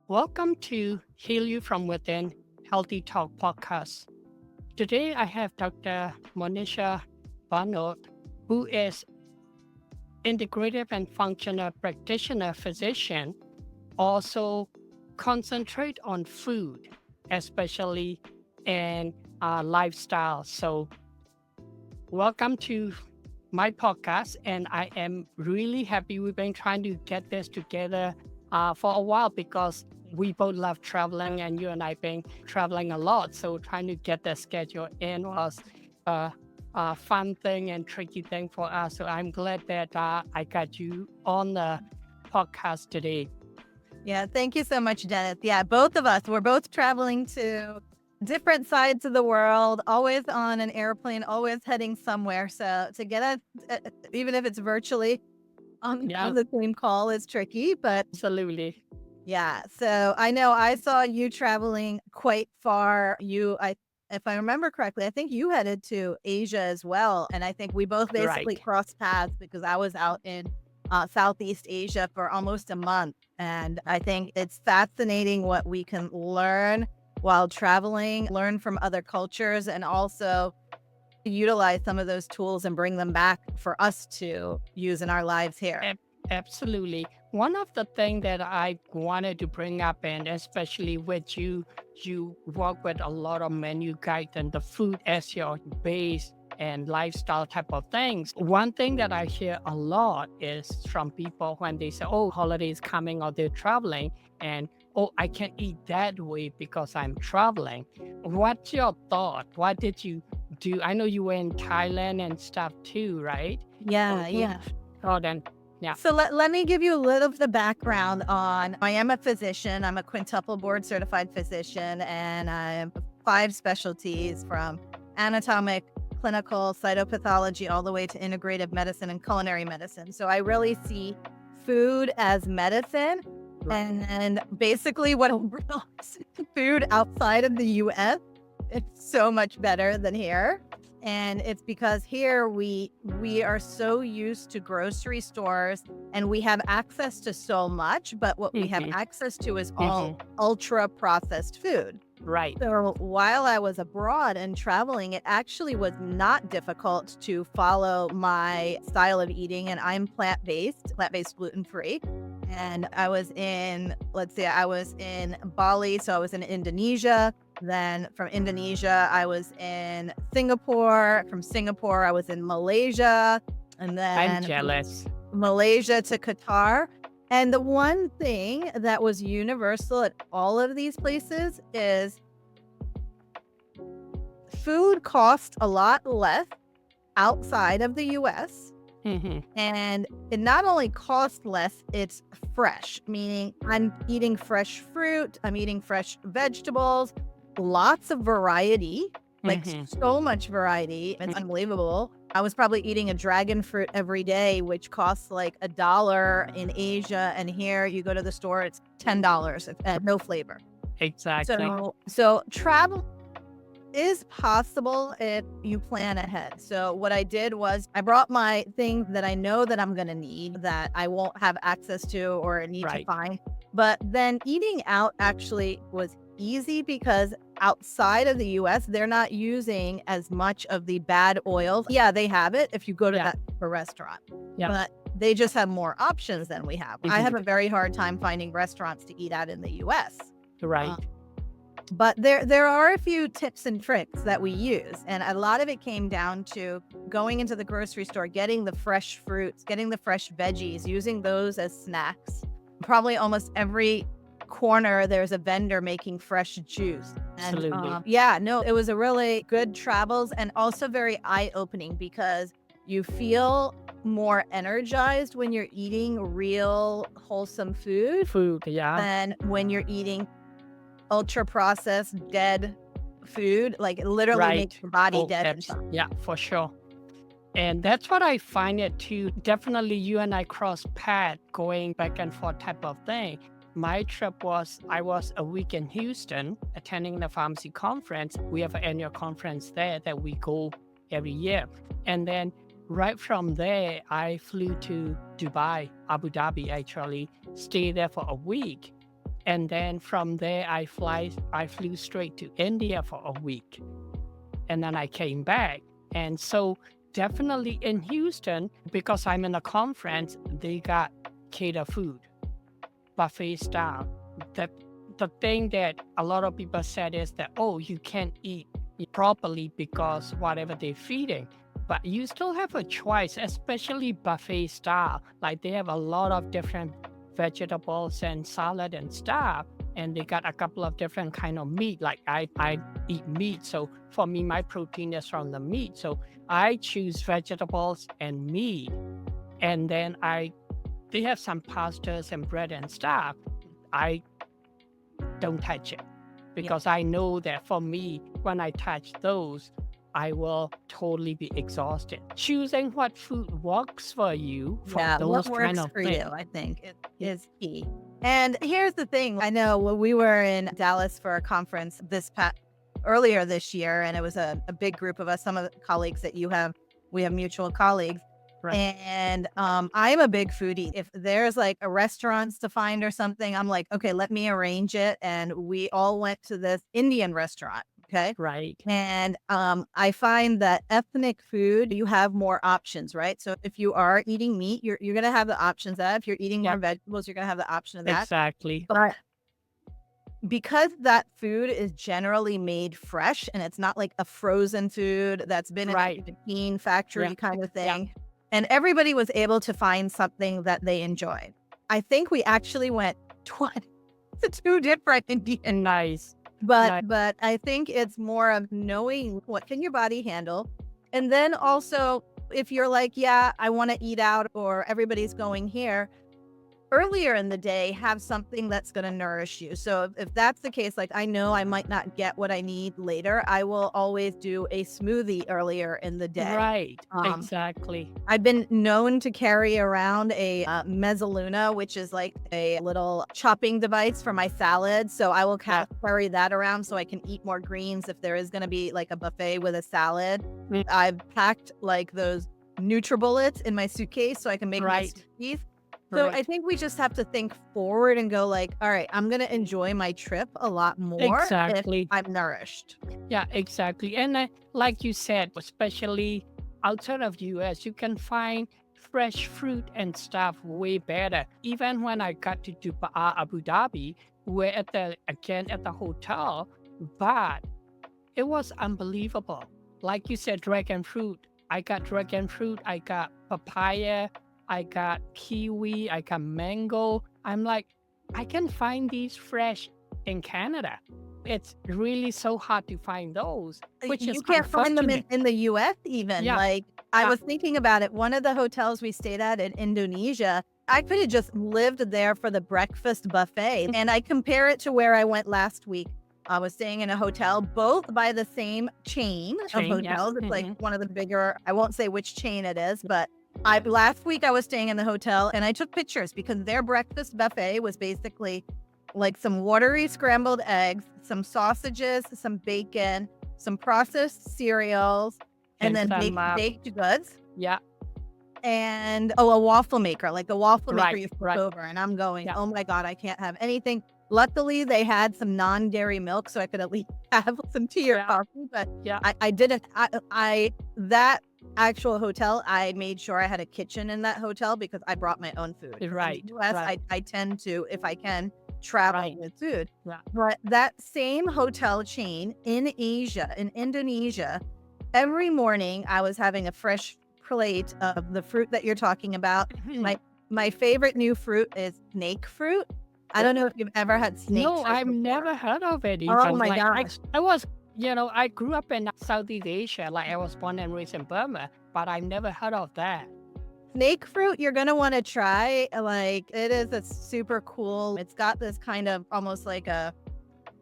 Welcome to Heal You From Within Healthy Talk podcast. Today I have Dr. Monisha Barnard, who is integrative and functional practitioner physician, also concentrate on food, especially in lifestyle. So welcome to my podcast, and I am really happy we've been trying to get this together for a while because we both love traveling, and you and I been traveling a lot. So trying to get the schedule in was a fun thing and tricky thing for us. So I'm glad that I got you on the podcast today. Yeah, thank you so much, Dennis. Yeah, both of us, we're both traveling to different sides of the world, always on an airplane, always heading somewhere. So to get us, even if it's virtually Yeah, on the same call is tricky. But absolutely. yeah, so I know I saw you traveling quite far. If I remember correctly, I think you headed to Asia as well. And I think we both basically Right. crossed paths because I was out in Southeast Asia for almost a month. And I think it's fascinating what we can learn while traveling, learn from other cultures, and also utilize some of those tools and bring them back for us to use in our lives here. Ab- Absolutely. One of the things that I wanted to bring up, and especially with you, you work with a lot of menu guides and the food as your base and lifestyle type of things. One thing that I hear a lot is from people when they say, oh, holidays coming or they're traveling, and oh, I can't eat that way because I'm traveling. What's your thought? What did you do? I know you were in Thailand and stuff too, right? Yeah, Oh, yeah. oh, then, yeah. So let me give you a little of the background on I am a physician. I'm a quintuple board certified physician, and I have 5 specialties from anatomic, clinical, cytopathology, all the way to integrative medicine and culinary medicine. So I really see food as medicine. And basically what I realized, food outside of the US, it's so much better than here. And it's because here we are so used to grocery stores and we have access to so much, but what we have Mhm, access to is all mhm. ultra processed food. Right. So while I was abroad and traveling, it actually was not difficult to follow my style of eating. And I'm plant-based, gluten-free. And I was in, let's see, I was in Bali. So I was in Indonesia. Then from Indonesia, I was in Singapore. From Singapore, I was in Malaysia. And I'm then from jealous. Malaysia to Qatar. And the one thing that was universal at all of these places is food costs a lot less outside of the US. Mhm. And it not only costs less, it's fresh, meaning I'm eating fresh fruit, I'm eating fresh vegetables, lots of variety, like Mhm. so much variety. It's unbelievable. I was probably eating a dragon fruit every day, which costs like $1 in Asia. And here you go to the store, it's $10 and no flavor. Exactly. So travel is possible if you plan ahead. So what I did was I brought my things that I know that I'm going to need that I won't have access to or need to Right. find. But then eating out actually was easy because outside of the US, they're not using as much of the bad oils. Yeah, they have it if you go to Yeah. that type of restaurant. Yeah. But they just have more options than we have. I have Mhm. a very hard time finding restaurants to eat at in the US. Right. But there are a few tips and tricks that we use. And a lot of it came down to going into the grocery store, getting the fresh fruits, getting the fresh veggies, using those as snacks. Probably almost every corner, there's a vendor making fresh juice. And Absolutely. yeah, no, it was a really good travels and also very eye-opening because you feel more energized when you're eating real wholesome food Food. Yeah. than when you're eating ultra processed dead food. Like it literally makes Right. your body Oh, dead inside. yeah, for sure. And that's what I find it too. Definitely, you and I cross path going back and forth type of thing. My trip was, I was a week in Houston attending the pharmacy conference. We have an annual conference there that we go every year. And then right from there, I flew to Dubai, Abu Dhabi actually, stay there for a week. And then from there, I flew straight to India for a week. And then I came back. And so definitely in Houston, because I'm in a conference, they got cater food, buffet style. The the thing that a lot of people said is that, oh, you can't eat properly because whatever they're feeding. But you still have a choice, especially buffet style. Like they have a lot of different vegetables and salad and stuff. And they got a couple of different kind of meat. Like I eat meat. So for me, my protein is from the meat. So I choose vegetables and meat. And then they have some pastas and bread and stuff. I don't touch it Yeah. because I know that for me, when I touch those, I will totally be exhausted. Choosing what food works for you for Yeah, what those kind works of for you, things. I think, Y- is key. And here's the thing. I know when we were in Dallas for a conference earlier this year, and it was a big group of us, some of the colleagues that we have mutual colleagues. Right. And I'm a big foodie. If there's like a restaurants to find or something, I'm like, okay, let me arrange it. And we all went to this Indian restaurant. Okay. Right. And I find that ethnic food, you have more options, right? So if you are eating meat, you're gonna have the options of that. If you're eating more Yep. vegetables, you're gonna have the option of that. Exactly. But because that food is generally made fresh and it's not like a frozen food that's been in Right. a bean factory Yeah. kind of Yeah. thing, and everybody was able to find something that they enjoyed. I think we actually went twice to two different Indian. Nice. But Nice. but I think it's more of knowing what can your body handle. And then also if you're like, yeah, I want to eat out or everybody's going here, earlier in the day, have something that's going to nourish you. So if that's the case, like I know I might not get what I need later, I will always do a smoothie earlier in the day. Right. Um, Exactly. I've been known to carry around a mezzaluna, which is like a little chopping device for my salad. So I will Yeah. carry that around so I can eat more greens if there is going to be like a buffet with a salad. Mm. I've packed like those NutriBullets in my suitcase so I can make my Right. smoothies. So I Right. think we just have to think forward and go like, all right, I'm going to enjoy my trip a lot more if Exactly. I'm nourished. Yeah, exactly. And like you said, especially outside of US, you can find fresh fruit and stuff way better. Even when I got to Dubai, Abu Dhabi, we're at the hotel, but it was unbelievable. Like you said, dragon fruit. I got dragon fruit. I got papaya. I got kiwi. I got mango. I'm like, I can find these fresh in Canada. It's really so hard to find those, which is You can't find them unfortunate. in the US even. Yeah, Like, I yeah, was thinking about it. One of the hotels we stayed at in Indonesia, I could have just lived there for the breakfast buffet. And I compare it to where I went last week. I was staying in a hotel, both by the same chain of chain. Yeah. hotels. It's like one of the bigger, I won't say which chain it is, but I last week I was staying in the hotel and I took pictures because their breakfast buffet was basically like some watery scrambled eggs, some sausages, some bacon, some processed cereals, and And then some, baked goods. yeah, And a waffle maker, like the waffle maker right, you flip right. over. And I'm going, Yeah, oh my God, I can't have anything. Luckily, they had some non-dairy milk, so I could at least have some tea or yeah, coffee. But yeah, I didn't. That actual hotel, I made sure I had a kitchen in that hotel because I brought my own food. 'Cause in the right, US, right, I tend to, if I can, travel right. with food. Yeah, But that same hotel chain in Asia, in Indonesia, every morning I was having a fresh plate of the fruit that you're talking about. My favorite new fruit is snake fruit. I don't know if you've ever had snake No, fruit I've before. never heard of it Oh even. my Like gosh. I was, I grew up in Southeast Asia. Like I was born and raised in Burma, but I've never heard of that. Snake fruit, you're gonna want to try. Like it is a super cool. It's got this kind of almost like a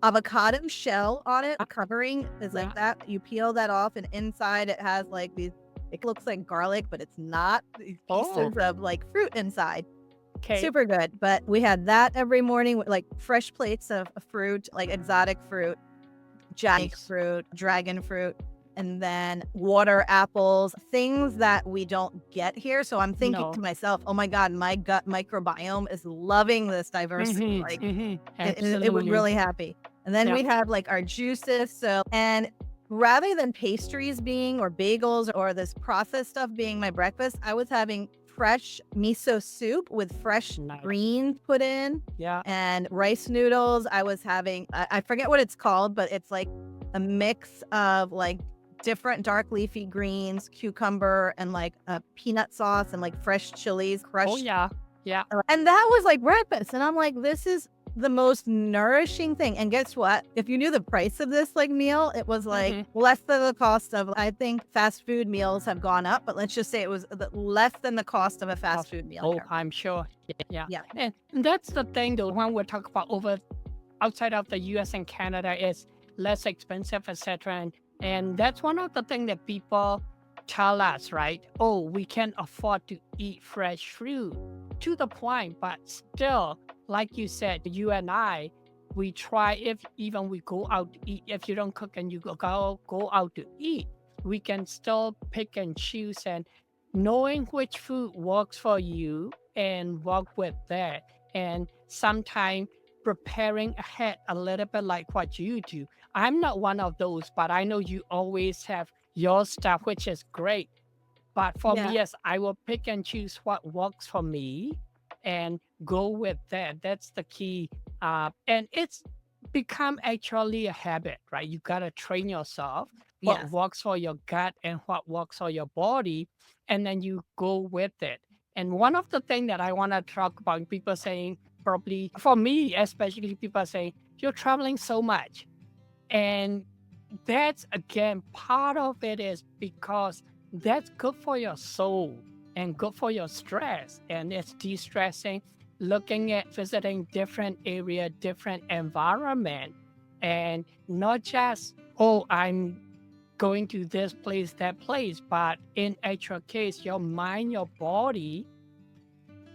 avocado shell on it. Covering is Yeah. like that. You peel that off, and inside it has like these. It looks like garlic, but it's not. These Oh, pieces of like fruit inside. okay. Super good. But we had that every morning with like fresh plates of fruit, like exotic fruit, Nice. jackfruit, dragon fruit. and then water, apples, things that we don't get here. So I'm thinking to No. myself, oh my God, my gut microbiome is loving this diversity. Like it would Absolutely. really happy. And then Yeah. we'd have like our juices. So, and rather than pastries being or bagels or this processed stuff being my breakfast, I was having fresh miso soup with fresh Nice. greens put in Yeah. and rice noodles. I was having, I forget what it's called, but it's like a mix of like different dark leafy greens, cucumber, and like a peanut sauce and like fresh chilies Oh, crushed. yeah. Yeah. And that was like breakfast. And I'm like, this is the most nourishing thing. And guess what? If you knew the price of this like meal, it was like hmm less than the cost of, I think fast food meals have gone up, but let's just say it was less than the cost of a fast food meal Oh, here. I'm sure. Yeah. Yeah. And that's the thing, though, when we talk about over outside of the US and Canada, is less expensive, etc. And that's one of the things that people tell us, right? Oh, we can afford to eat fresh fruit to the point, but still, like you said, you and I, we try if even we go out to eat, if you don't cook and you go out to eat, we can still pick and choose and knowing which food works for you and work with that. And sometimes preparing ahead a little bit like what you do. I'm not one of those, but I know you always have your stuff, which is great. But for me, Yeah. yes, I will pick and choose what works for me and go with that. That's the key. And it's become actually a habit, right? You got to train yourself what Yes. works for your gut and what works for your body, and then you go with it. And one of the things that I want to talk about, people saying, probably for me, especially people saying, you're traveling so much. And that's again part of it is because that's good for your soul and good for your stress, and it's de-stressing, looking at visiting different area, different environment, and not just, oh, I'm going to this place, that place, but in actual case your mind, your body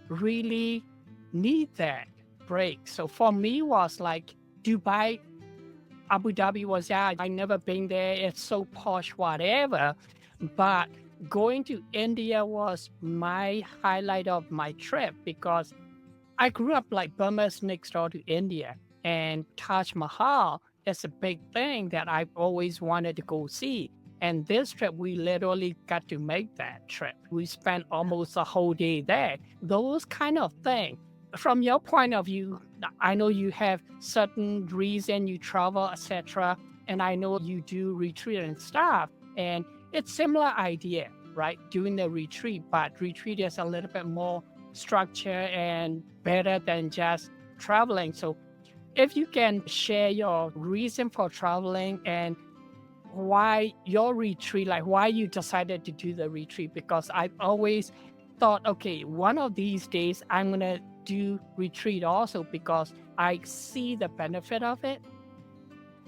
really need that break. So for me was like Dubai, Abu Dhabi was, yeah, I never been there. It's so posh, whatever. But going to India was my highlight of my trip because I grew up like Burma's next door to India, and Taj Mahal is a big thing that I've always wanted to go see. And this trip, we literally got to make that trip. We spent almost a whole day there. Those kind of things. From your point of view, I know you have certain reason you travel, etc. And I know you do retreat and stuff. And it's similar idea, right? Doing the retreat, but retreat is a little bit more structure and better than just traveling. So if you can share your reason for traveling and why your retreat, like why you decided to do the retreat, because I've always thought, okay, one of these days I'm going to do retreat also because I see the benefit of it.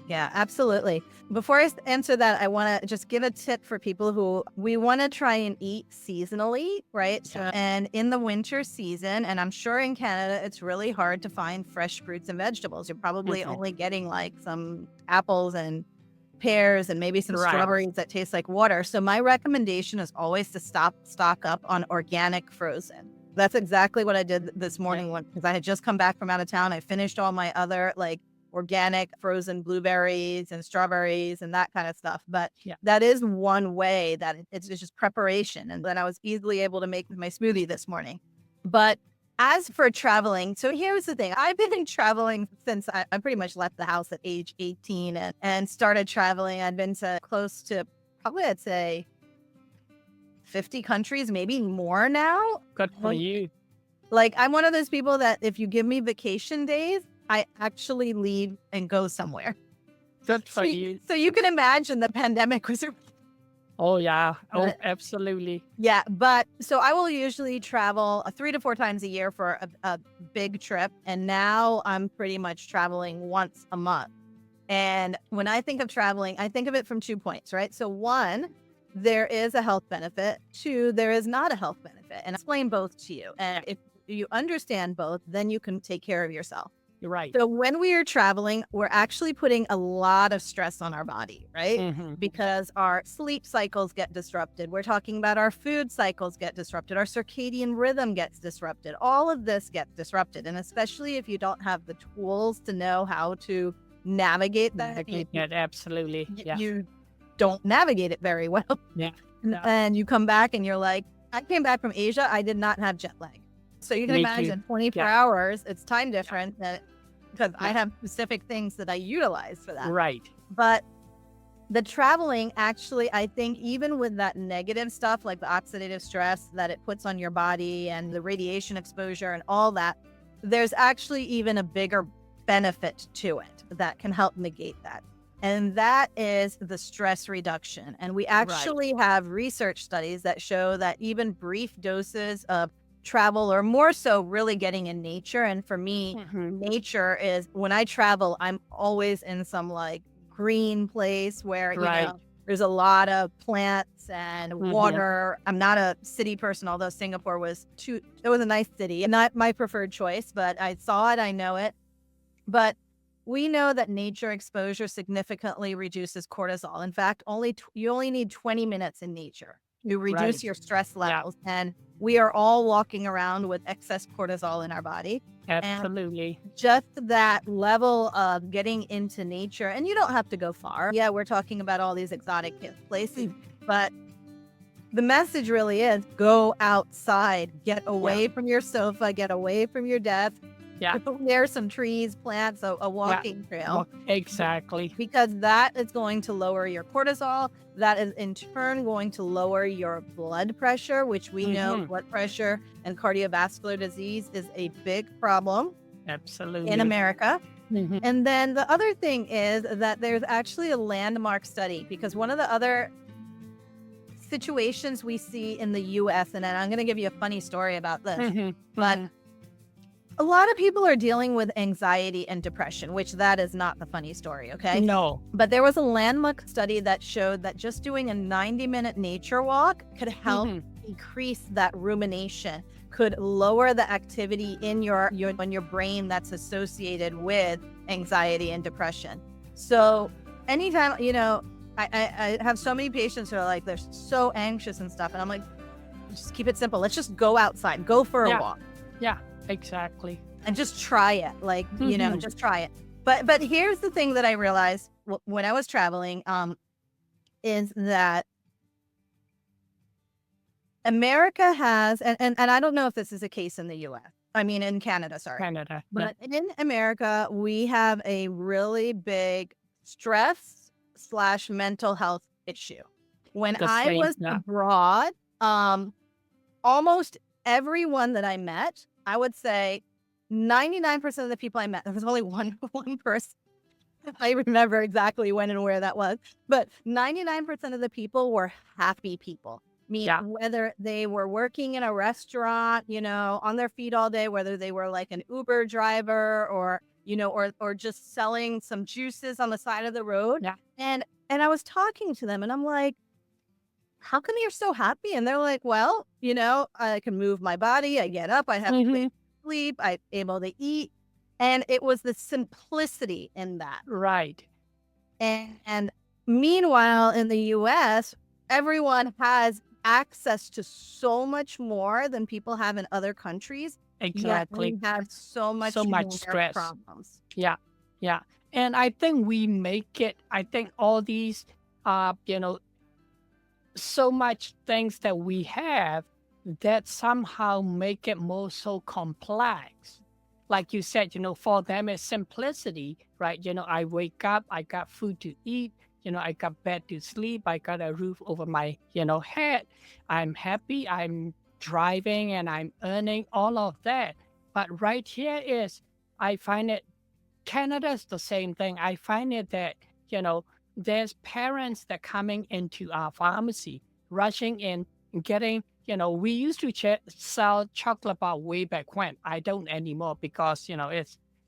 Yeah, absolutely. Before answer that, I want to just give a tip for people who we want to try and eat seasonally, right? Yeah. And in the winter season, and I'm sure in Canada, it's really hard to find fresh fruits and vegetables. You're probably Mhm. only getting like some apples and pears and maybe some Right. strawberries that taste like water. So my recommendation is always to stock up on organic frozen. That's exactly what I did this morning because I had just come back from out of town. I finished all my other like organic frozen blueberries and strawberries and that kind of stuff. But Yeah. that is one way that it's just preparation. And then I was easily able to make my smoothie this morning. But as for traveling, so here's the thing. I've been traveling since I pretty much left the house at age 18 and started traveling. I've been to close to probably, I'd say, 50 countries, maybe more now. Good for you. Like, I'm one of those people that if you give me vacation days, I actually leave and go somewhere. Good for you. So you can imagine the pandemic was Oh, yeah. Oh, But- absolutely. Yeah, but so I will usually travel 3 to 4 times a year for a big trip. And now I'm pretty much traveling once a month. And when I think of traveling, I think of it from 2 points, right? So one, there is a health benefit. Two, there is not a health benefit. And I explain both to you. And if you understand both, then you can take care of yourself. Right. So when we are traveling, we're actually putting a lot of stress on our body, right? Hmm. Because our sleep cycles get disrupted. We're talking about our food cycles get disrupted. Our circadian rhythm gets disrupted. All of this gets disrupted. And especially if you don't have the tools to know how to navigate that, Navigate that, absolutely. Yeah. you don't navigate it very well. Yeah. And, Yeah. and you come back and you're like, I came back from Asia. I did not have jet lag. So you can Me too. imagine 24 Yeah. hours, it's time Yeah. different because I Yeah. have specific things that I utilize for that. Right. But the traveling actually, I think, even with that negative stuff, like the oxidative stress that it puts on your body and the radiation exposure and all that, there's actually even a bigger benefit to it that can help negate that. And that is the stress reduction. And we Right. actually have research studies that show that even brief doses of travel, or more so really getting in nature. And for me, Hmm. nature is when I travel, I'm always in some like green place where, Right. there's a lot of plants and Hmm. water. I'm not a city person, although Singapore it was a nice city, not my preferred choice, but I saw it, I know it. But we know that nature exposure significantly reduces cortisol. In fact, you only need 20 minutes in nature to reduce Right. your stress Yeah. levels. And we are all walking around with excess cortisol in our body. And Absolutely. just that level of getting into nature, and you don't have to go far. Yeah, we're talking about all these exotic places, but the message really is go outside, get Yeah. away from your sofa, get away from your desk. Yeah. There's some trees, plants, a Yeah. walking trail, Well, exactly. because that is going to lower your cortisol. That is in turn going to lower your blood pressure, which we know Hmm. blood pressure and cardiovascular disease is a big problem in Absolutely. America. Hmm. And then the other thing is that there's actually a landmark study, because one of the other situations we see in the US, and then I'm going to give you a funny story about this, Hmm. but Hmm. a lot of people are dealing with anxiety and depression, which that is not the funny story, okay? No. But there was a landmark study that showed that just doing a 90-minute nature walk could help Hmm. increase that rumination, could lower the activity in your brain that's associated with anxiety and depression. So anytime, I have so many patients who are like, they're so anxious and stuff. And I'm like, just keep it simple. Let's just go outside, go for a Yeah. walk Yeah. Exactly. and just try it. Like, Hmm. just try it. But here's the thing that I realized when I was traveling, is that America has, and I don't know if this is a case in the US. I mean, in Canada, sorry. Canada. Yeah. But in America, we have a really big stress slash mental health issue. When The I same. was Yeah. abroad, almost everyone that I met, I would say 99% of the people I met, there was only one person. I remember exactly when and where that was, but 99% of the people were happy people. Yeah. Whether they were working in a restaurant, on their feet all day, whether they were like an Uber driver or, or just selling some juices on the side of the road. Yeah. And I was talking to them and I'm like, how come you're so happy? And they're like, well, I can move my body. I get up. I have a place Hmm. to sleep. I'm able to eat. And it was the simplicity in that. Right. And meanwhile, in the US, everyone has access to so much more than people have in other countries. Yet Exactly. we have so So much much more stress. problems. Yeah. Yeah. And I think we make it, I think all these, uh, you know, so much things that we have that somehow make it more so complex. Like you said, for them it's simplicity, right? I wake up, I got food to eat, I got bed to sleep, I got a roof over my, head. I'm happy, I'm driving and I'm earning all of that. But right here is, I find it, Canada's the same thing. I find it that, there's parents that coming into our pharmacy, rushing in, getting, we used to sell chocolate bar way back when. I don't anymore because,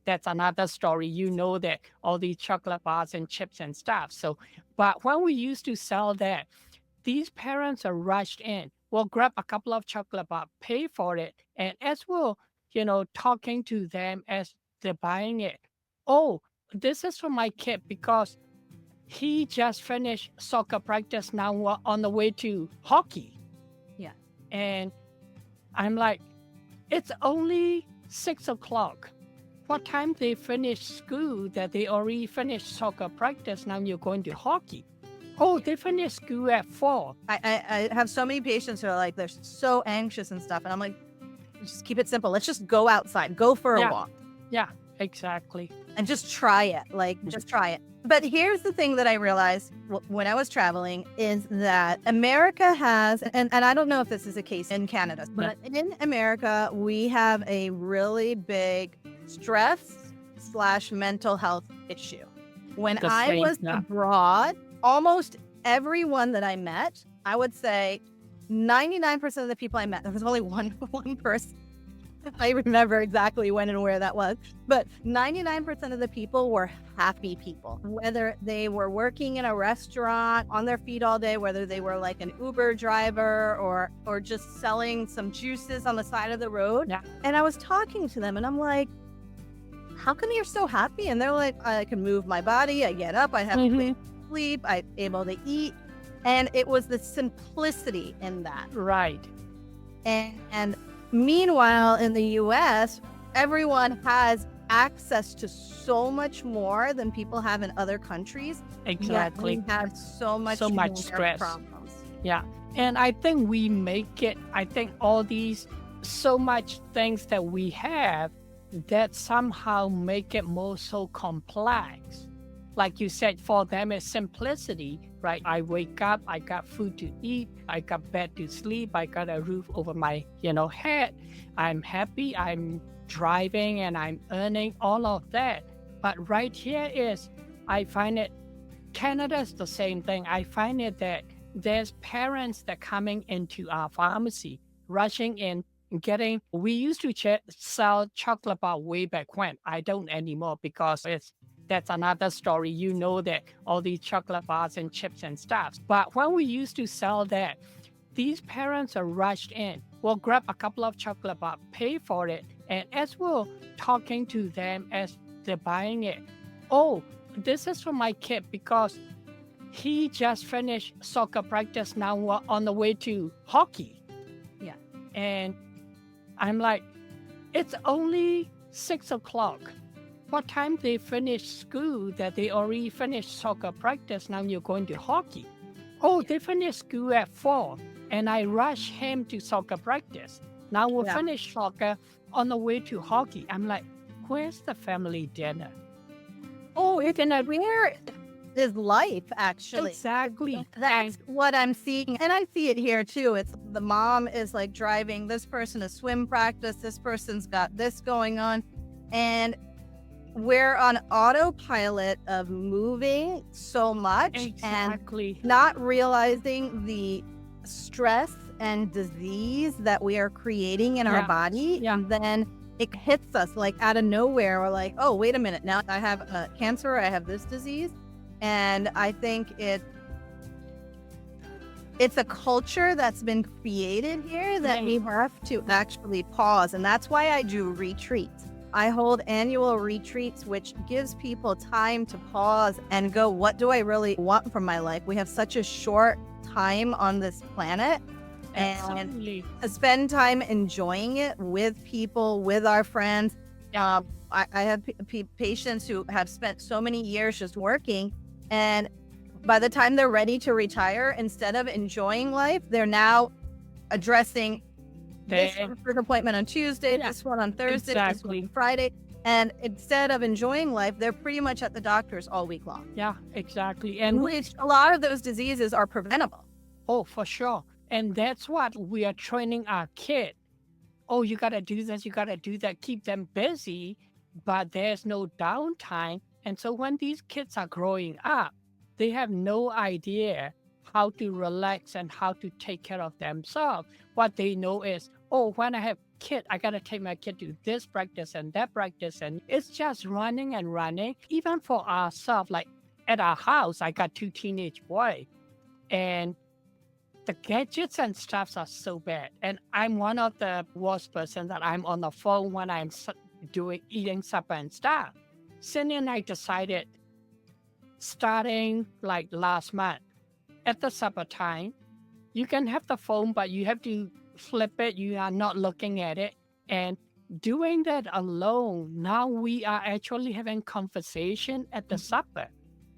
that's another story. You know that all these chocolate bars and chips and stuff. So, but when we used to sell that, these parents are rushed in. Well, grab a couple of chocolate bar, pay for it, and as well, talking to them as they're buying it. Oh, this is for my kid because he just finished soccer practice. Now we're on the way to hockey. Yeah. And I'm like, it's only 6 o'clock. What time they finish school that they already finished soccer practice? Now you're going to hockey. Oh, they finished school at 4. I have so many patients who are like, they're so anxious and stuff. And I'm like, just keep it simple. Let's just go outside, go for a Yeah, walk yeah, exactly. and just try it. Like, just try it. But here's the thing that I realized when I was traveling is that America has, and I don't know if this is the case in Canada, but in America, we have a really big stress/mental health issue. When The I same, was yeah. abroad, almost everyone that I met, I would say 99% of the people I met, there was only one person. I remember exactly when and where that was, but 99% of the people were happy people. Whether they were working in a restaurant on their feet all day, whether they were like an Uber driver or just selling some juices on the side of the road. Yeah. And I was talking to them and I'm like, how come you're so happy? And they're like, I can move my body, I get up, I have sleep, I'm able to eat. And it was the simplicity in that. Right. And meanwhile, in the US, everyone has access to so much more than people have in other countries. Yet Exactly. we have so much much more stress. problems. Yeah. And I think we make it, I think all these so much things that we have that somehow make it more so complex. Like you said, for them it's simplicity, right? I wake up, I got food to eat, I got bed to sleep, I got a roof over my, head. I'm happy, I'm driving and I'm earning all of that. But right here is, I find it, Canada is the same thing. I find it that there's parents that coming into our pharmacy, rushing in, we used to sell chocolate bar way back when. I don't anymore because that's another story. You know that all these chocolate bars and chips and stuff. But when we used to sell that, these parents are rushed in. We'll grab a couple of chocolate bars, pay for it, and as we're talking to them as they're buying it, oh, this is for my kid because he just finished soccer practice. Now we're on the way to hockey. Yeah. And I'm like, it's only 6 o'clock. What time they finish school that they already finished soccer practice? Now you're going to hockey. Oh, they finished school at 4. And I rush him to soccer practice. Now we'll Yeah. finish soccer on the way to hockey. I'm like, where's the family dinner? Oh, it's in a Where is life, actually? exactly. That's what I'm seeing. And I see it here too. It's the mom is like driving this person to swim practice. This person's got this going on. And we're on autopilot of moving so much and Exactly. not realizing the stress and disease that we are creating in our Yeah. body. Yeah. And then it hits us like out of nowhere. We're like, oh, wait a minute. Now I have cancer. I have this disease. And I think it's a culture that's been created here that we have to actually pause. And that's why I do retreats. I hold annual retreats, which gives people time to pause and go, what do I really want from my life? We have such a short time on this planet. And Absolutely. spend time enjoying it with people, with our friends. I have patients who have spent so many years just working, and by the time they're ready to retire, instead of enjoying life, they're now addressing this appointment on Tuesday, this one on Thursday, this one on Friday. And instead of enjoying life, they're pretty much at the doctor's all week long. Yeah, exactly. And which a lot of those diseases are preventable. Oh, for sure. And that's what we are training our kid. Oh, you got to do this, you got to do that, keep them busy, but there's no downtime. And so when these kids are growing up, they have no idea how to relax and how to take care of themselves. What they know is, oh, when I have kid, I got to take my kid to this practice and that practice. And it's just running and running. Even for ourselves, like at our house, I got 2 teenage boys. And the gadgets and stuffs are so bad. And I'm one of the worst person that I'm on the phone when I'm doing eating supper and stuff. Cindy and I decided, starting like last month, at the supper time, you can have the phone, but you have to flip it. You are not looking at it. And doing that alone, now we are actually having conversation at the supper,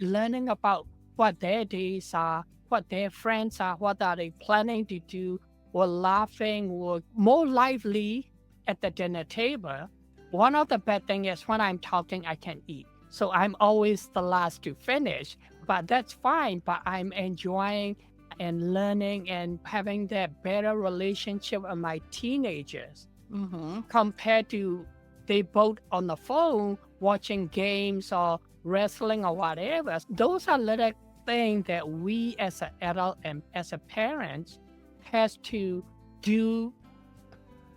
learning about what their days are, what their friends are, what are they planning to do. We're laughing, we're more lively at the dinner table. One of the bad things is when I'm talking, I can eat. So I'm always the last to finish, but that's fine. But I'm enjoying and learning and having that better relationship with my teenagers Mm-hmm. compared to they both on the phone watching games or wrestling or whatever. Those are little things that we as an adult and as a parent has to do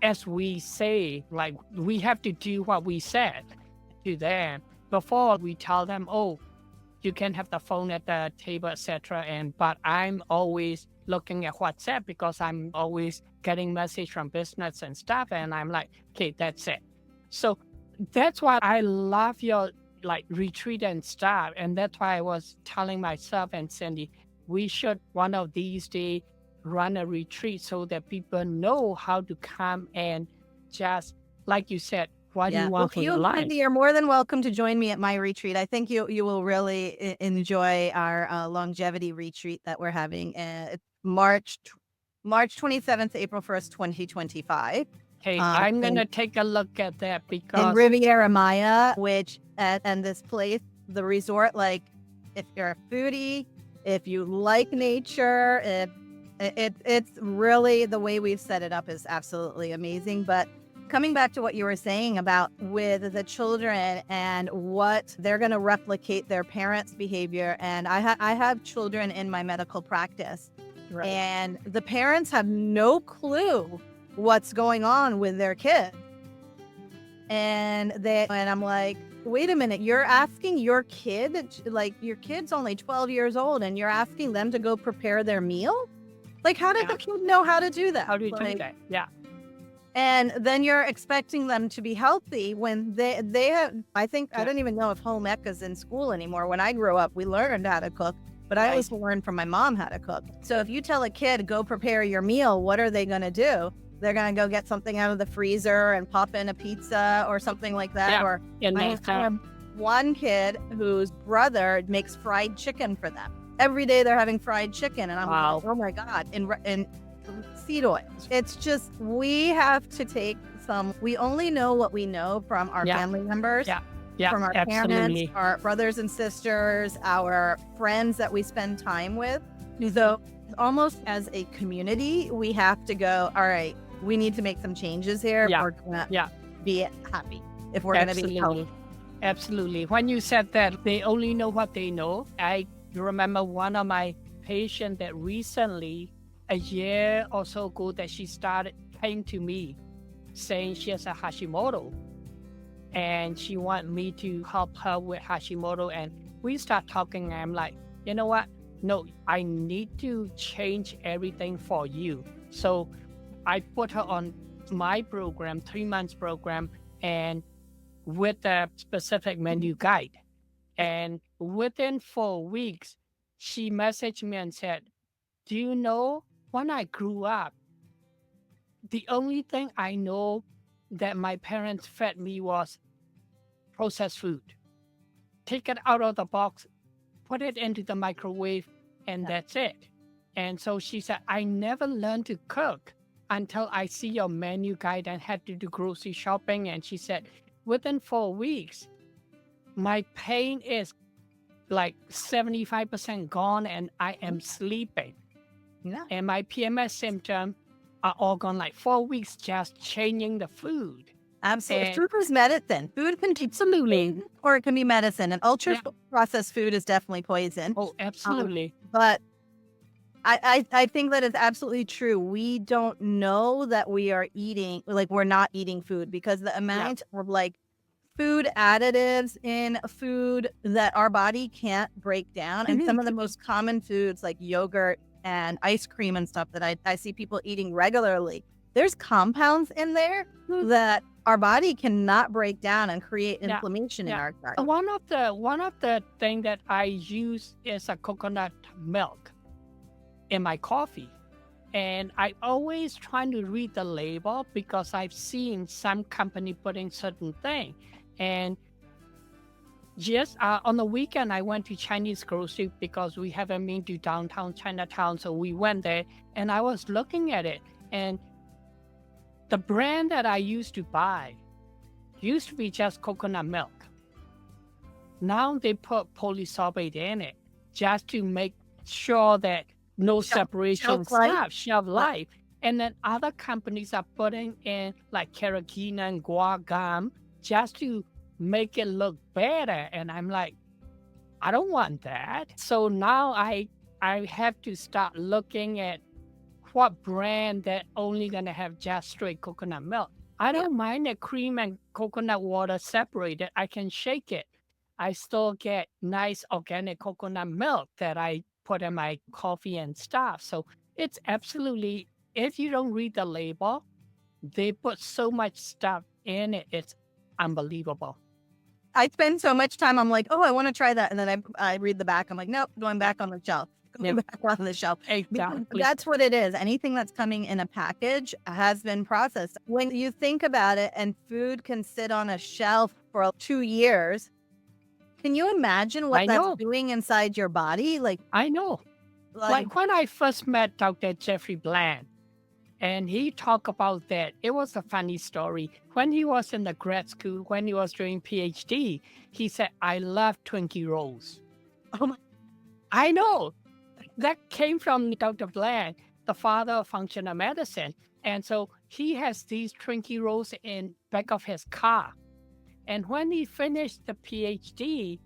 as we say, like we have to do what we said to them before we tell them, oh, you can have the phone at the table, etc. And but I'm always looking at WhatsApp because I'm always getting message from business and stuff, and I'm like, okay, that's it. So that's why I love your like retreat and stuff, and that's why I was telling myself and Cindy, we should one of these days run a retreat so that people know how to come and just like you said, what do you Yeah. Well, want for your you, life? Cindy, you're more than welcome to join me at my retreat. I think you will really enjoy our longevity retreat that we're having. It's March 27th, April 1st, 2025. Hey, I'm In gonna take a look at that in because Riviera Maya, which and this place, the resort, like if you're a foodie, if you like nature, it's really the way we've set it up is absolutely amazing. But coming back to what you were saying about with the children and what they're going to replicate their parents' behavior, and I have children in my medical practice, right. and the parents have no clue what's going on with their kids. And I'm like, wait a minute, you're asking your kid, like your kid's only 12 years old and you're asking them to go prepare their meal? Like, how did Yeah. the kid know how to do that? How do you do Like, that? Yeah. and then you're expecting them to be healthy when they have, I think, I Yeah. don't even know if home ec is in school anymore. When I grew up, we learned how to cook, but I Right. always learned from my mom how to cook. So if you tell a kid, go prepare your meal, what are they going to do? They're going to go get something out of the freezer and pop in a pizza or something like that. Yeah. Or And I that's have one kid whose brother makes fried chicken for them. Every day they're having fried chicken. And I'm Wow. like, oh my God, in seed oil. It's just, we have to take we only know what we know from our Yeah. family members, Yeah. from our Absolutely. parents, our brothers and sisters, our friends that we spend time with. So almost as a community, we have to go, all right, we need to make some changes here. Yeah. If we're going to Yeah. be happy, if we're going to be healthy. Absolutely. When you said that they only know what they know, I remember one of my patients that recently, a year or so ago, that she came to me saying she has a Hashimoto and she want me to help her with Hashimoto. And we start talking and I'm like, you know what? No, I need to change everything for you. So I put her on my program, 3 months program, and with a specific menu guide. And within 4 weeks, she messaged me and said, do you know when I grew up, the only thing I know that my parents fed me was processed food. Take it out of the box, put it into the microwave, and that's it. And so she said, I never learned to cook until I see your menu guide and had to do grocery shopping. And she said, within 4 weeks, my pain is like 75% gone and I am sleeping. Yeah. And my PMS symptoms are all gone, like 4 weeks just changing the food. Absolutely. And- Food is medicine. Food can be absolutely, or it can be medicine. And ultra processed food is definitely poison. Oh, absolutely. But I think that is absolutely true. We don't know that we are eating, like we're not eating food because the amount of like food additives in food that our body can't break down. And some of the most common foods like yogurt and ice cream and stuff that I see people eating regularly, there's compounds in there that our body cannot break down and create Yeah, inflammation in yeah. our gut. One of the thing that I use is a coconut milk in my coffee. And I always trying to read the label because I've seen some company putting certain thing. And just on the weekend, I went to Chinese grocery because we haven't been to downtown Chinatown. So we went there and I was looking at it. And the brand that I used to buy used to be just coconut milk. Now they put polysorbate in it just to make sure that no Shelf, separation shelf life. stuff, shelf life. And then other companies are putting in like carrageenan and guar gum just to make it look better. And I'm like, I don't want that. So now I have to start looking at what brand that only gonna have just straight coconut milk. I don't mind the cream and coconut water separated. I can shake it. I still get nice organic coconut milk that I put in my coffee and stuff. So it's absolutely, if you don't read the label, they put so much stuff in it. It's unbelievable. I spend so much time, I'm like, oh, I want to try that. And then I read the back. I'm like, nope, going back on the shelf. Going Yep, back on the shelf. Because exactly. that's what it is. Anything that's coming in a package has been processed. When you think about it, and food can sit on a shelf for 2 years, can you imagine what I that's know. doing inside your body? I know. Like, Like when I first met Dr. Jeffrey Bland, and he talked about that. It was a funny story. When he was in the grad school, when he was doing PhD, he said, I love Twinkie rolls. oh my, I know. That came from Dr. Bland, the father of functional medicine. And so he has these Twinkie rolls in back of his car. And when he finished the PhD,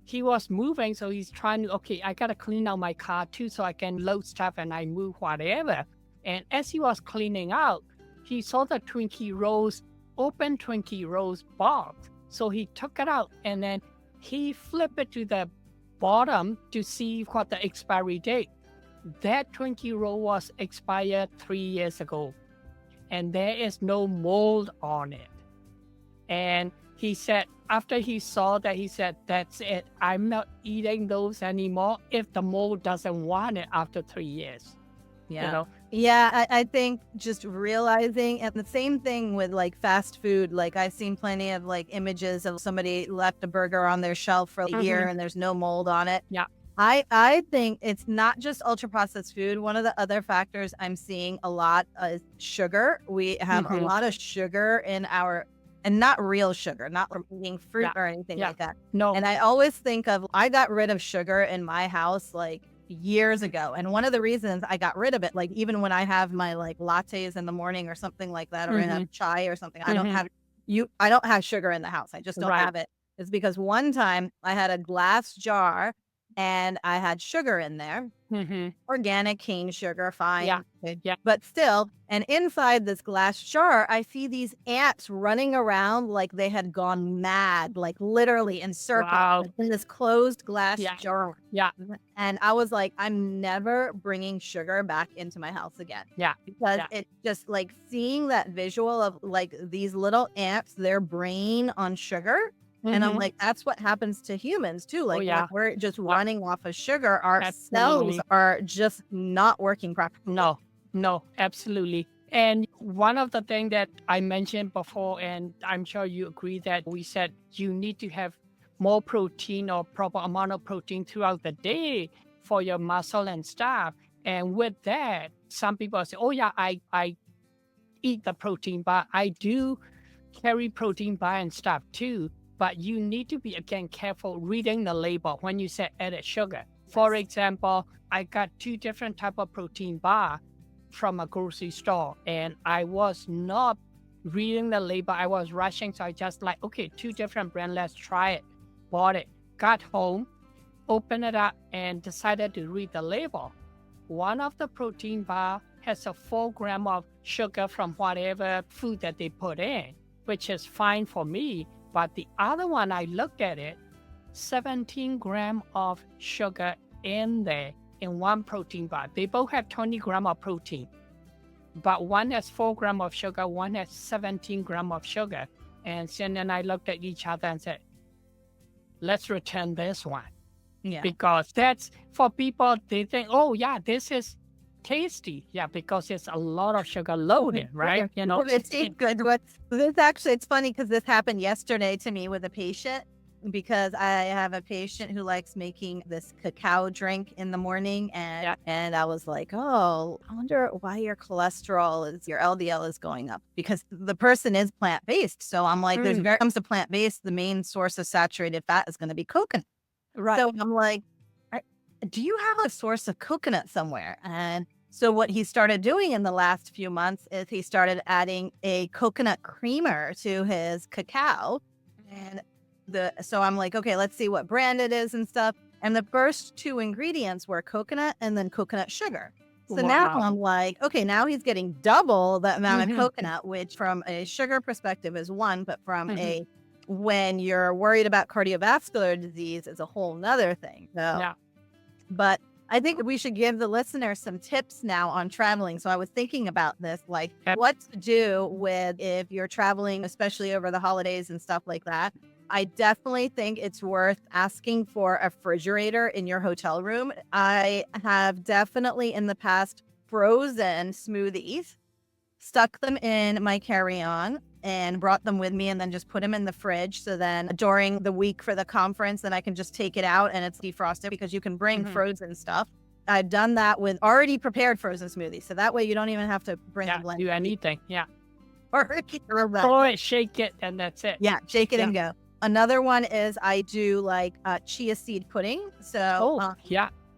he was moving. So he's trying to, okay, I got to clean out my car too so I can load stuff and I move whatever. And as he was cleaning out, he saw the Twinkie Rose, open Twinkie Rose box. So he took it out and then he flipped it to the bottom to see what the expiry date. That Twinkie Roll was expired 3 years ago, and there is no mold on it. And he said, after he saw that, he said, that's it. I'm not eating those anymore if the mold doesn't want it after 3 years. yeah. You know? Yeah, I think just realizing, and the same thing with like fast food. Like I've seen plenty of like images of somebody left a burger on their shelf for a year and there's no mold on it. Yeah. I think it's not just ultra processed food. One of the other factors I'm seeing a lot is sugar. We have a lot of sugar in our, and not real sugar, not from eating fruit Yeah. or anything Yeah. like that. No. And I always think of, I got rid of sugar in my house like years ago. And one of the reasons I got rid of it, like even when I have my like lattes in the morning or something like that, or I have chai or something, I don't have sugar in the house. I just don't Right. have it. It's because one time I had a glass jar and I had sugar in there, organic cane sugar, fine. Yeah. good. Yeah. But still, and inside this glass jar, I see these ants running around like they had gone mad, like literally in circles Wow. in this closed glass Yeah. jar. Yeah. And I was like, I'm never bringing sugar back into my house again. Yeah. Because Yeah. it just like seeing that visual of like these little ants, their brain on sugar. And I'm like, that's what happens to humans too. Like yeah. when we're just running off of sugar, our cells Absolutely. are just not working properly. No, absolutely. And one of the things that I mentioned before, and I'm sure you agree that we said you need to have more protein or proper amount of protein throughout the day for your muscle and stuff. And with that, some people say, oh yeah, I eat the protein bar. I do carry protein bar and stuff too. But you need to be, again, careful reading the label when you say added sugar. For example, I got 2 different type of protein bar from a grocery store, and I was not reading the label. I was rushing, so I just like, okay, 2 different brands, let's try it. Bought it, got home, opened it up, and decided to read the label. One of the protein bar has a 4 gram of sugar from whatever food that they put in, which is fine for me. But the other one, I looked at it, 17 gram of sugar in there in one protein bar. They both have 20 gram of protein. but one has 4 grams of sugar, one has 17 grams of sugar. And Shin and I looked at each other and said, let's return this one. Yeah. Because that's for people, they think, oh, yeah, this is tasty. Yeah, because it's a lot of sugar loaded, right? You know, It tastes good. But this actually, it's funny because this happened yesterday to me with a patient, because I have a patient who likes making this cacao drink in the morning. And I was like, oh, I wonder why your LDL is going up, because the person is plant-based. So I'm like, when it comes to plant-based, the main source of saturated fat is going to be coconut. right. So I'm like, do you have a source of coconut somewhere? And so what he started doing in the last few months is he started adding a coconut creamer to his cacao. And so I'm like, okay, let's see what brand it is and stuff. And the first 2 ingredients were coconut and then coconut sugar. So now I'm like, okay, now he's getting double the amount of coconut, which from a sugar perspective is one, but from when you're worried about cardiovascular disease is a whole nother thing. So, but I think we should give the listeners some tips now on traveling. So I was thinking about this, like what to do with if you're traveling, especially over the holidays and stuff like that. I definitely think it's worth asking for a refrigerator in your hotel room. I have definitely in the past frozen smoothies, stuck them in my carry-on and brought them with me, and then just put them in the fridge. So then during the week for the conference, then I can just take it out and it's defrosted, because you can bring frozen stuff. I've done that with already prepared frozen smoothies. So that way you don't even have to bring a blend. Do anything. Yeah. Or throw it, shake it, and that's it. Yeah, shake it and go. Another one is I do like chia seed pudding. So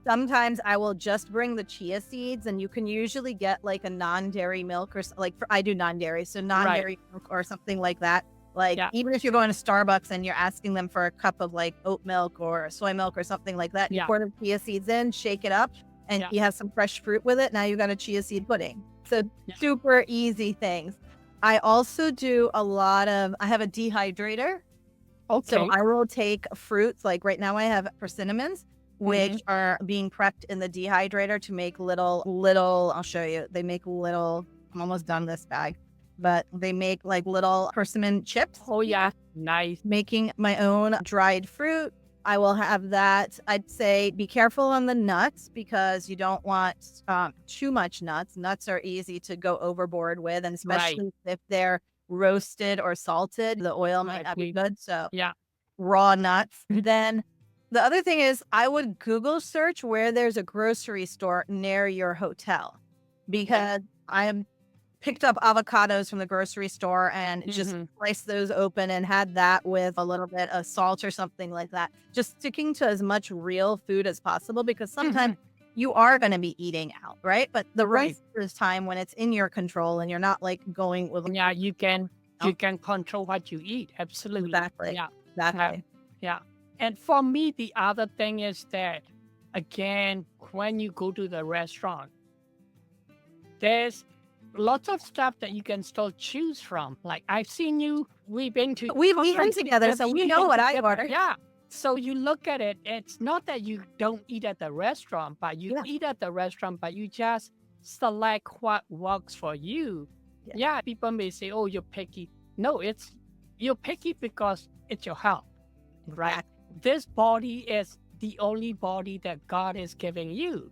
sometimes I will just bring the chia seeds, and you can usually get like a non-dairy milk, or I do non-dairy, so non-dairy milk or something like that. Like even if you're going to Starbucks and you're asking them for a cup of like oat milk or soy milk or something like that, you pour the chia seeds in, shake it up, and you have some fresh fruit with it. Now you got a chia seed pudding. So super easy things. I also do I have a dehydrator. Okay. So I will take fruits, like right now I have persimmons, which are being prepped in the dehydrator to make little, I'll show you. They make little, I'm almost done this bag, but they make like little persimmon chips. Oh yeah, nice. Making my own dried fruit. I will have that. I'd say be careful on the nuts, because you don't want too much nuts. Nuts are easy to go overboard with, and especially if they're roasted or salted, the oil might not be good. So raw nuts. Then the other thing is I would Google search where there's a grocery store near your hotel, because I picked up avocados from the grocery store and just sliced those open and had that with a little bit of salt or something like that. Just sticking to as much real food as possible, because sometimes you are going to be eating out, right? But the rest of the time when it's in your control and you're not like going with... Yeah, you can control what you eat. Absolutely. Exactly. Yeah. Exactly. Yeah. And for me, the other thing is that, again, when you go to the restaurant, there's lots of stuff that you can still choose from. Like I've seen we've eaten together, so we know what I order. Yeah. So you look at it, it's not that you don't eat at the restaurant, but you eat at the restaurant, but you just select what works for you. Yeah, people may say, oh, you're picky. No, you're picky because it's your health, right? This body is the only body that God is giving you.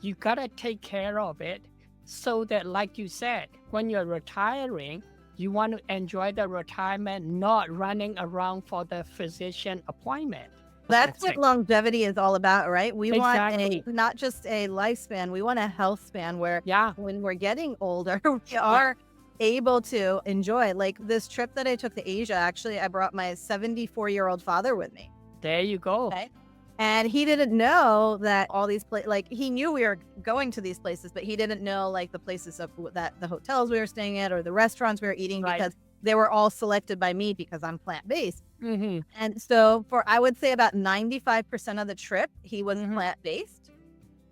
You got to take care of it, so that, like you said, when you're retiring, you want to enjoy the retirement, not running around for the physician appointment. That's what longevity is all about, right? We want not just a lifespan, we want a health span where when we're getting older, we are able to enjoy. Like this trip that I took to Asia, actually, I brought my 74-year-old father with me. There you go. Okay. And he didn't know that all these places, like he knew we were going to these places, but he didn't know like the places that the hotels we were staying at or the restaurants we were eating, because they were all selected by me because I'm plant-based. And so I would say about 95% of the trip, he was plant-based.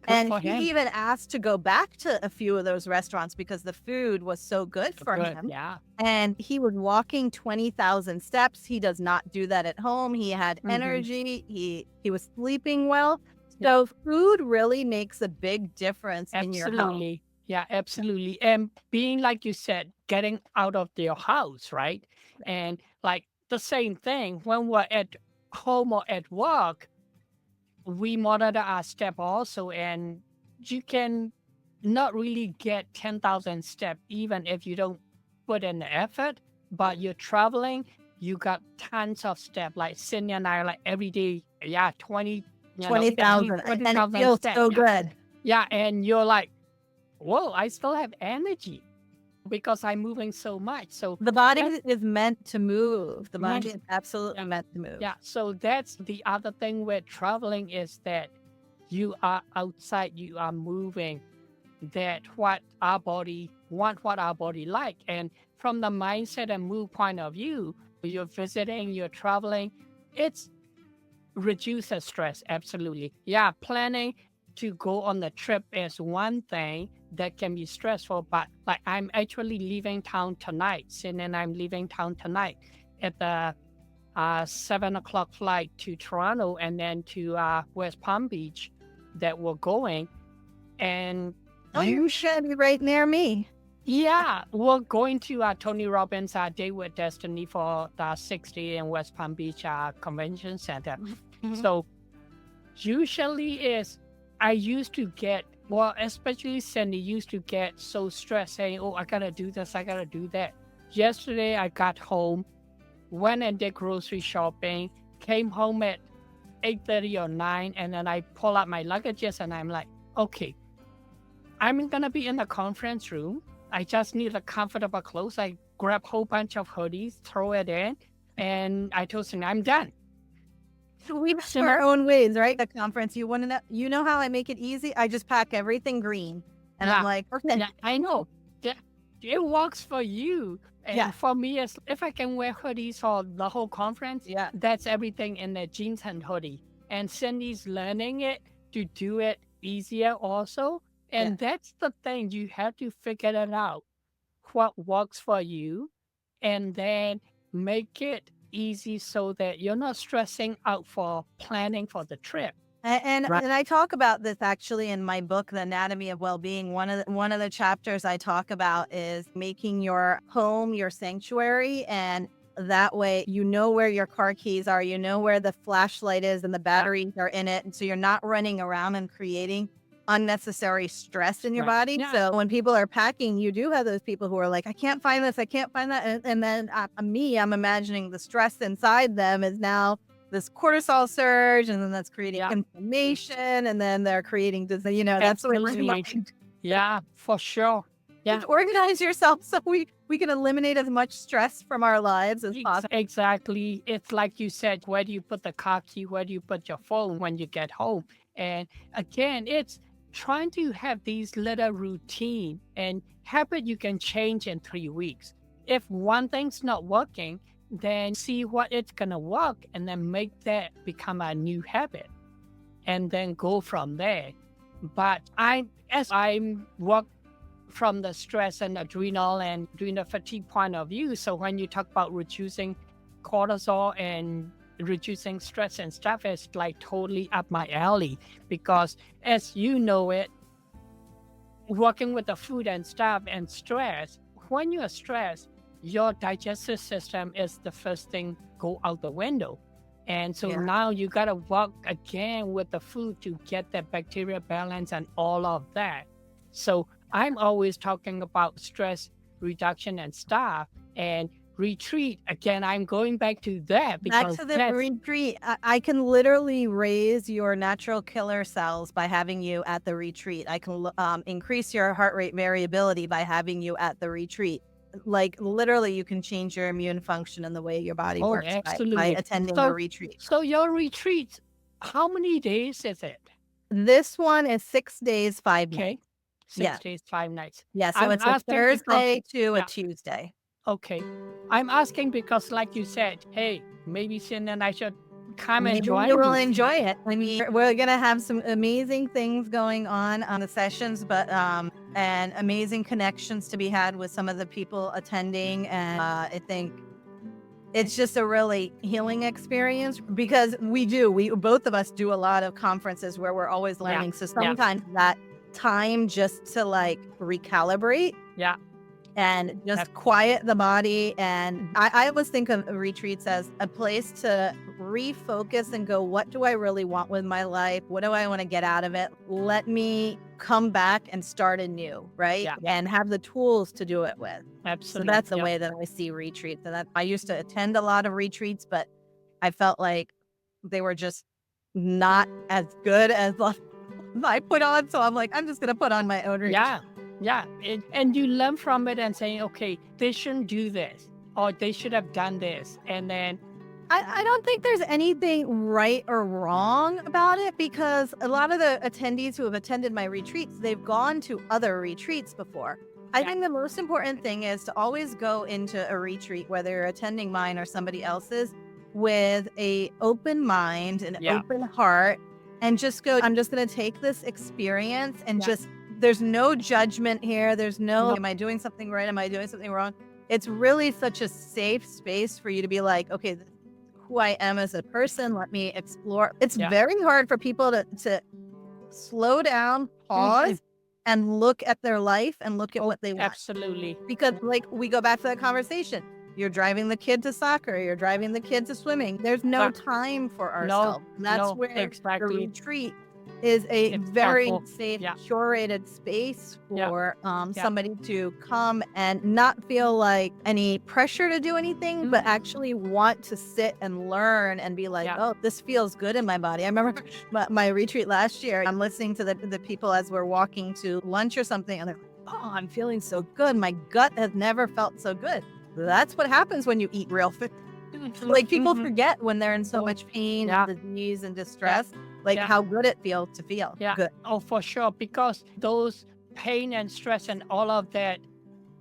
And he even asked to go back to a few of those restaurants because the food was so good for him. Yeah. And he was walking 20,000 steps. He does not do that at home. He had energy. He was sleeping well. So food really makes a big difference in your health. Yeah, absolutely. And being, like you said, getting out of your house, right? And like the same thing when we're at home or at work, we monitor our step also. And you can not really get 10,000 steps even if you don't put in the effort, but you're traveling, you got tons of steps. Like Cindy and I are like every day, yeah, 20, 15, 20,000. And it 20,000 feels steps. so Yeah. good. Yeah. And you're like, whoa, I still have energy because I'm moving so much. So The body that's is meant to move. The body meant, is absolutely yeah, meant to move. yeah. So that's the other thing with traveling is that you are outside, you are moving, that what our body want, what our body like. And from the mindset and mood point of view, you're visiting, you're traveling, it's reduces stress, absolutely. Yeah, planning to go on the trip is one thing that can be stressful, but like I'm actually leaving town tonight, and I'm leaving town tonight at the 7 o'clock flight to Toronto and then to West Palm Beach that we're going. And Oh, you should be right near me. yeah, we're going to Tony Robbins' Day with Destiny for the 60 in West Palm Beach Convention Center. Mhm. So usually is I used to get, well, especially Cindy used to get so stressed saying, oh, I gotta do this, I gotta do that. Yesterday I got home, went and did grocery shopping, came home at 8:30 or 9, and then I pull out my luggages and I'm like, okay, I'm gonna be in the conference room. I just need a comfortable clothes. I grab a whole bunch of hoodies, throw it in, and I told Cindy, I'm done. We have our own ways, right? The conference, you want to know, you know how I make it easy? I just pack everything green. And I'm Yeah, like, okay. yeah, I know. Yeah, it works for you. Yeah. And for me, it's, if I can wear hoodies for the whole conference, Yeah. that's everything in the jeans and hoodie. And Cindy's learning it to do it easier also. And that's the thing. You have to figure it out what works for you and then make it easy so that you're not stressing out for planning for the trip. And Right. I talk about this actually in my book, The Anatomy of Well-Being. One of the chapters I talk about is making your home your sanctuary, and that way you know where your car keys are, you know where the flashlight is, and the Yeah. batteries are in it, and so you're not running around and creating unnecessary stress in your Right. body. Yeah. So when people are packing, you do have those people who are like, I can't find this, I can't find that, and then I'm imagining the stress inside them is now this cortisol surge, and then that's creating Yeah. inflammation, and then they're creating that's what we're Absolutely. Yeah, for sure. Yeah, just organize yourself so we can eliminate as much stress from our lives as possible. exactly. It's like you said, where do you put the car key? Where do you put your phone when you get home? And again, it's trying to have these little routine and habit you can change in 3 weeks. If one thing's not working, then see what it's gonna work and then make that become a new habit and then go from there. But as I'm work from the stress and adrenal and adrenal fatigue point of view. So when you talk about reducing cortisol and reducing stress and stuff, it's like totally up my alley because as you know it, working with the food and stuff and stress, when you're stressed, your digestive system is the first thing go out the window. And so Yeah. now you got to work again with the food to get that bacteria balance and all of that. So I'm always talking about stress reduction and stuff and retreat. Again, I'm going back to that Back because to the retreat. I can literally raise your natural killer cells by having you at the retreat. I can increase your heart rate variability by having you at the retreat. Like literally, you can change your immune function and the way your body works by absolutely. attending the retreat. So your retreat, how many days is it? This one is 6 days, 5 nights. Okay. Yeah. 6 days, 5 nights. Yeah, so I'm it's a asking because, Thursday to a yeah, Tuesday. okay. I'm asking because, like you said, hey, maybe Sin and I should come and Maybe join you will you. enjoy it. I mean, we're gonna have some amazing things going on the sessions, but and amazing connections to be had with some of the people attending, and I think it's just a really healing experience because we both of us do a lot of conferences where we're always learning. So Yeah. sometimes that time just to like recalibrate Yeah. and just quiet the body. And I always think of retreats as a place to refocus and go, what do I really want with my life? What do I want to get out of it? Let me come back and start anew, right? Yeah. And have the tools to do it with. Absolutely. So that's the way that I see retreats. And I used to attend a lot of retreats, but I felt like they were just not as good as I put on. So I'm like, I'm just going to put on my own retreat. Yeah. Yeah. And you learn from it and saying, okay, they shouldn't do this, or they should have done this. And then I don't think there's anything right or wrong about it, because a lot of the attendees who have attended my retreats, they've gone to other retreats before. I think the most important thing is to always go into a retreat, whether you're attending mine or somebody else's, with a open mind, an open heart, and just go, I'm just going to take this experience and just, there's no judgment here. There's no, am I doing something right? Am I doing something wrong? It's really such a safe space for you to be like, okay, this is who I am as a person. Let me explore. It's very hard for people to slow down, pause, and look at their life and look at what they want. Absolutely. Because like we go back to that conversation. You're driving the kid to soccer. You're driving the kid to swimming. There's no time for ourselves. That's where the retreat is a very safe, curated space for somebody to come and not feel like any pressure to do anything, but actually want to sit and learn and be like, oh, this feels good in my body. I remember my retreat last year. I'm listening to the people as we're walking to lunch or something, and they're like, oh, I'm feeling so good. My gut has never felt so good. That's what happens when you eat real food. Like people forget when they're in so much pain, disease, and distress, like how good it feels to feel good. Oh, for sure. Because those pain and stress and all of that,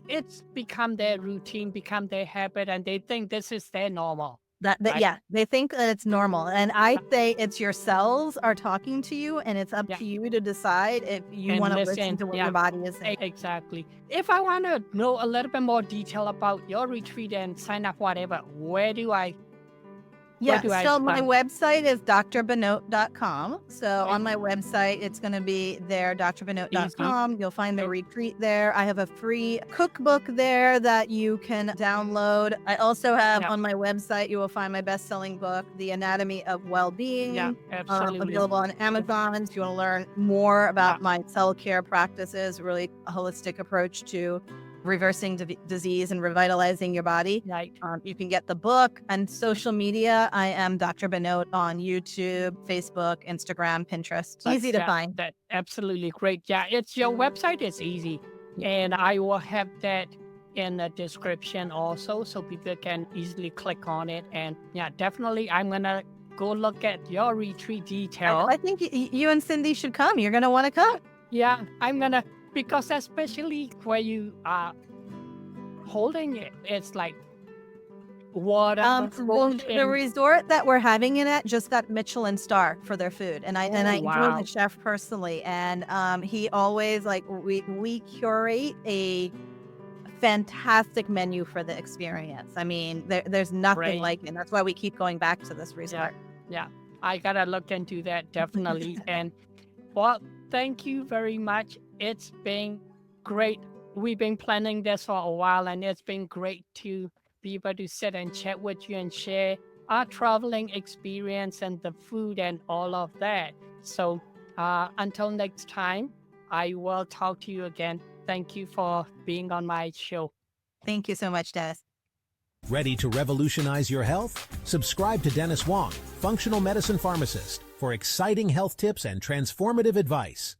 it's become their routine, become their habit, and they think this is their normal. They think that it's normal. And I say it's your cells are talking to you, and it's up to you to decide if you want to listen to what your body is saying. Exactly. If I want to know a little bit more detail about your retreat and sign up, whatever, where do I? So my website is drbanote.com. So on my website, it's going to be there, drbanote.com. You'll find the retreat there. I have a free cookbook there that you can download. I also have on my website, you will find my best-selling book, The Anatomy of Well-Being, available on Amazon. If you want to learn more about my cell care practices, really a holistic approach to reversing disease and revitalizing your body. You can get the book. And social media, I am Dr. Banote on YouTube, Facebook, Instagram, Pinterest. Easy to find. That absolutely great. Yeah, it's your website is easy. And I will have that in the description also, so people can easily click on it. And definitely I'm going to go look at your retreat detail. I think you and Cindy should come. You're going to want to come. Yeah, I'm going to. Because especially where you are holding it, it's like water. The resort that we're having it at just got Michelin star for their food, and I know the chef personally, and he always like we curate a fantastic menu for the experience. I mean, there's nothing like it. That's why we keep going back to this resort. Yeah, I gotta look into that definitely. And well, thank you very much. It's been great. We've been planning this for a while, and it's been great to be able to sit and chat with you and share our traveling experience and the food and all of that. So until next time, I will talk to you again. Thank you for being on my show. Thank you so much, Dennis. Ready to revolutionize your health? Subscribe to Dennis Wong, functional medicine pharmacist, for exciting health tips and transformative advice.